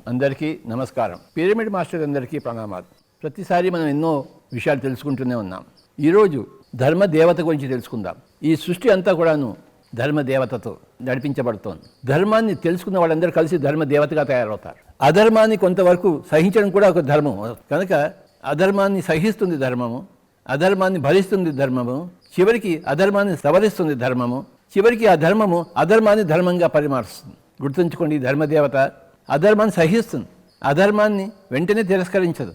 అందరికీ నమస్కారం. Pyramid master అందరికీ ప్రణామాలు. ప్రతిసారి మనం ఎన్నో విషయాలు తెలుసుకుంటూనే ఉన్నాం. ఈరోజు ధర్మ దేవత గురించి తెలుసుకుందాం. ఈ సృష్టి అంతా కూడాను ధర్మ దేవతతో నడిపించబడుతోంది. ధర్మాన్ని తెలుసుకున్న వాళ్ళందరూ కలిసి ధర్మ దేవతగా తయారవుతారు. అధర్మాన్ని కొంతవరకు సహించడం కూడా ఒక ధర్మం కనుక అధర్మాన్ని సహిస్తుంది ధర్మము, అధర్మాన్ని భరిస్తుంది ధర్మము, చివరికి అధర్మాన్ని సవరిస్తుంది ధర్మము, చివరికి ఆ ధర్మము అధర్మాన్ని ధర్మంగా పరిమారుస్తుంది. గుర్తుంచుకోండి, ధర్మదేవత అధర్మాన్ని సహిస్తుంది, అధర్మాన్ని వెంటనే తిరస్కరించదు.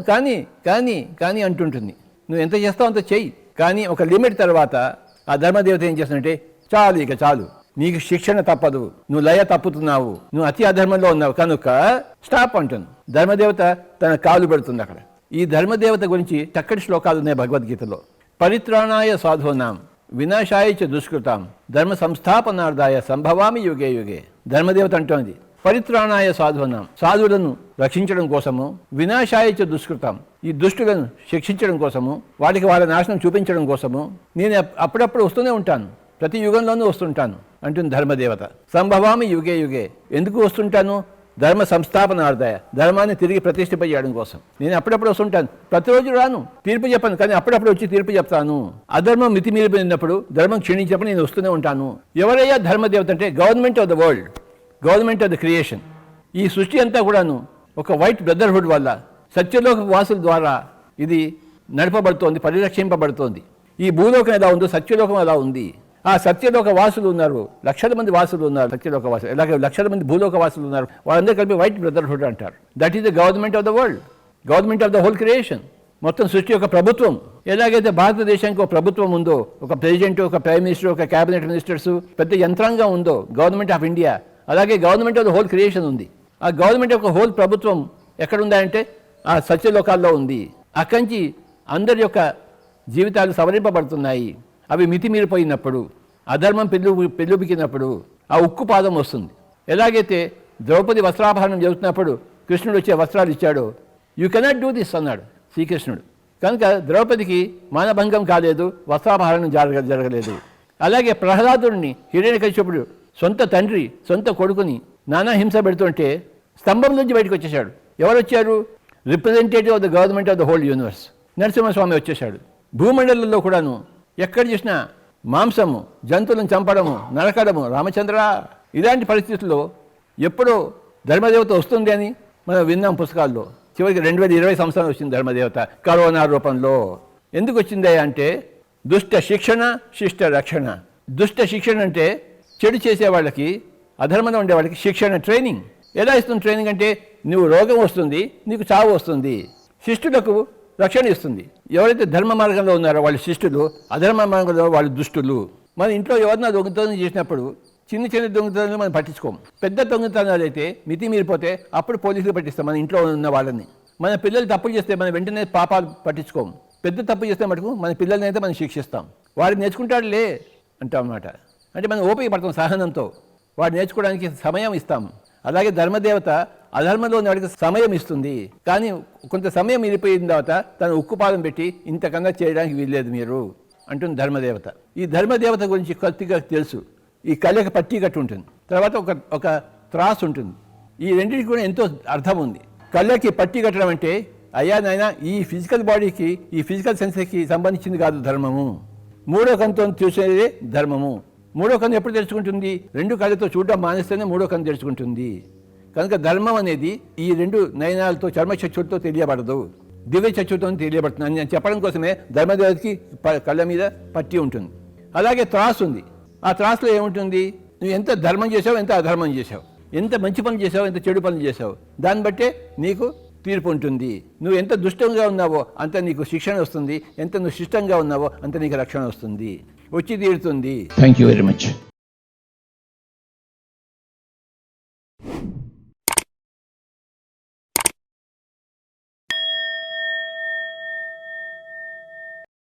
కానీ కానీ కానీ అంటుంటుంది. నువ్వు ఎంత చేస్తావు అంత చెయ్యి, కానీ ఒక లిమిట్ తర్వాత ఆ ధర్మదేవత ఏం చేస్తుందంటే చాలు, ఇక చాలు, నీకు శిక్షణ తప్పదు, నువ్వు లయ తప్పుతున్నావు, నువ్వు అతి అధర్మంలో ఉన్నావు కనుక స్టాప్ అంటుంది. ధర్మదేవత తన కాలు పెడుతుంది అక్కడ. ఈ ధర్మదేవత గురించి చక్కటి శ్లోకాలు ఉన్నాయి భగవద్గీతలో. పరిత్రాణాయ సాధూనాం వినాశాయ చ దుష్కృతాం ధర్మ సంస్థాపనార్థాయ సంభవామి యుగే యుగే. ధర్మదేవత అంటోంది పరిత్రాణాయ సాధూనాం, సాధువులను రక్షించడం కోసము, వినాశాయ చ దుష్కృతాం, ఈ దుష్టులను శిక్షించడం కోసము, వాటికి వాళ్ళ నాశనం చూపించడం కోసము నేను అప్పుడప్పుడు వస్తూనే ఉంటాను, ప్రతి యుగంలోనూ వస్తుంటాను అంటుంది ధర్మదేవత. సంభవామి యుగే యుగే. ఎందుకు వస్తుంటాను? ధర్మ సంస్థాపనార్థాయ, ధర్మాన్ని తిరిగి ప్రతిష్ఠింపజేయడం కోసం. నేను అప్పుడప్పుడు వస్తుంటాను, ప్రతిరోజు రాను, తీర్పు చెప్పను, కానీ అప్పుడప్పుడు వచ్చి తీర్పు చెప్తాను. అధర్మం మితిమీరిపోయినప్పుడు, ధర్మం క్షీణించినప్పుడు నేను వస్తూనే ఉంటాను. ఎవరయ్యా ధర్మదేవత అంటే government of the world, government of the creation. ఈ సృష్టి అంతా కూడాను ఒక వైట్ బ్రదర్హుడ్ వల్ల, సత్యలోక వాసుల ద్వారా ఇది నడపబడుతోంది, పరిరక్షింపబడుతోంది. ఈ భూలోకం ఎలా ఉందో సత్యలోకం ఎలా ఉంది. ఆ సత్యలోక వాసులు ఉన్నారు, లక్షల మంది వాసులు ఉన్నారు సత్యలోక వాసులు, అలాగే లక్షల మంది భూలోక వాసులు ఉన్నారు, వాళ్ళందరూ కలిపి వైట్ బ్రదర్హుడ్ అంటారు. That is the government of the world, government of the whole creation. మొత్తం సృష్టి యొక్క ప్రభుత్వం. ఎలాగైతే భారతదేశానికి ఒక ప్రభుత్వం ఉందో, ఒక ప్రెసిడెంట్, ఒక ప్రైమ్ మినిస్టర్, ఒక క్యాబినెట్ మినిస్టర్స్, పెద్ద యంత్రాంగం ఉందో గవర్నమెంట్ ఆఫ్ ఇండియా, అలాగే government of the whole creation ఉంది. ఆ గవర్నమెంట్ యొక్క హోల్ ప్రభుత్వం ఎక్కడుందా అంటే ఆ సత్యలోకాల్లో ఉంది. అక్కడి నుంచి అందరి యొక్క జీవితాలు సవరింపబడుతున్నాయి. అవి మితిమీరిపోయినప్పుడు, అధర్మం పెళ్ళుబికినప్పుడు ఆ ఉక్కు పాదం వస్తుంది. ఎలాగైతే ద్రౌపది వస్త్రాపహరణం జరుగుతున్నప్పుడు కృష్ణుడు వచ్చే వస్త్రాలు ఇచ్చాడు, యూ కెనాట్ డూ దిస్ అన్నాడు శ్రీకృష్ణుడు. కనుక ద్రౌపదికి మానభంగం కాలేదు, వస్త్రాపహరణం జరగలేదు. అలాగే ప్రహ్లాదుడిని హిరణ్యకశిపుడు సొంత తండ్రి సొంత కొడుకుని నానా హింస పెడుతుంటే స్తంభం నుంచి బయటకు వచ్చేశాడు. ఎవరు వచ్చారు? Representative of the government of the whole universe, Narasimhaswamy వచ్చేశాడు. భూమండలంలో కూడాను ఎక్కడ చూసినా మాంసము, జంతువులను చంపడము, నరకడము, రామచంద్ర. ఇలాంటి పరిస్థితుల్లో ఎప్పుడో ధర్మదేవత వస్తుంది అని మనం విన్నాం పుస్తకాల్లో. చివరికి 2020 సంవత్సరం వచ్చింది ధర్మదేవత కరోనా రూపంలో. ఎందుకు వచ్చింది అంటే దుష్ట శిక్షణ, శిష్ట రక్షణ. దుష్ట శిక్షణ అంటే చెడు చేసే వాళ్ళకి, అధర్మంలో ఉండే వాళ్ళకి శిక్షణ, ట్రైనింగ్. ఎలా ఇస్తుంది ట్రైనింగ్ అంటే నువ్వు రోగం వస్తుంది, నీకు చావు వస్తుంది. శిష్టులకు రక్షణ ఇస్తుంది. ఎవరైతే ధర్మ మార్గంలో ఉన్నారో వాళ్ళు శిష్టులు, అధర్మ మార్గంలో వాళ్ళు దుష్టులు. మన ఇంట్లో ఎవరన్నా దొంగతనం చేసినప్పుడు చిన్న చిన్న దొంగతనాలు మనం పట్టించుకోము. పెద్ద దొంగతనాలు అయితే మితిమీరిపోతే అప్పుడు పోలీసులు పట్టిస్తాం మన ఇంట్లో ఉన్న వాళ్ళని. మన పిల్లలు తప్పులు చేస్తే మనం వెంటనే పాపాలు పట్టించుకోము. పెద్ద తప్పు చేస్తే మటుకు మన పిల్లల్ని అయితే మనం శిక్షిస్తాం. వాడు నేర్చుకుంటాడులే అంటాం అన్నమాట. అంటే మనం ఓపిక పడతాం, సహనంతో వాడు నేర్చుకోవడానికి సమయం ఇస్తాం. అలాగే ధర్మదేవత అధర్మంలో వాడికి సమయం ఇస్తుంది, కానీ కొంత సమయం ఇరిపోయిన తర్వాత తన ఉక్కుపాదం పెట్టి ఇంతకన్నా చేయడానికి వీల్లేదు మీరు అంటుంది ధర్మదేవత. ఈ ధర్మదేవత గురించి కొద్దిగా తెలుసు. ఈ కళ్ళకి పట్టి కట్టు ఉంటుంది, తర్వాత ఒక త్రాసు ఉంటుంది. ఈ రెండింటికి కూడా ఎంతో అర్థం ఉంది. కళ్ళకి పట్టి కట్టడం అంటే అయ్యా నాయన ఈ ఫిజికల్ బాడీకి, ఈ ఫిజికల్ సెన్స్కి సంబంధించింది కాదు ధర్మము. మూడో కన్నుతో చూసేదే ధర్మము. మూడో కన్ను ఎప్పుడు తెరుచుకుంటుంది? 2 కళ్ళతో చూడడం మానేస్తేనే మూడో కన్ను తెరుచుకుంటుంది. కనుక ధర్మం అనేది ఈ 2 నయనాలతో, చర్మచక్షులతో తెలియబడదు, దివ్య చక్షుతో తెలియబడుతుంది అని నేను చెప్పడం కోసమే ధర్మదేవతకి కళ్ళ మీద పట్టి ఉంటుంది. అలాగే త్రాసు ఉంది. ఆ త్రాసులో ఏముంటుంది? నువ్వు ఎంత ధర్మం చేసావు, ఎంత అధర్మం చేసావు, ఎంత మంచి పనులు చేసావు, ఎంత చెడు పనులు చేసావు, దాన్ని బట్టే నీకు తీర్పు ఉంటుంది. నువ్వు ఎంత దుష్టంగా ఉన్నావో అంత నీకు శిక్షణ వస్తుంది, ఎంత నువ్వు శిష్టంగా ఉన్నావో అంత నీకు రక్షణ వస్తుంది, వచ్చి తీరుతుంది. Thank you very much.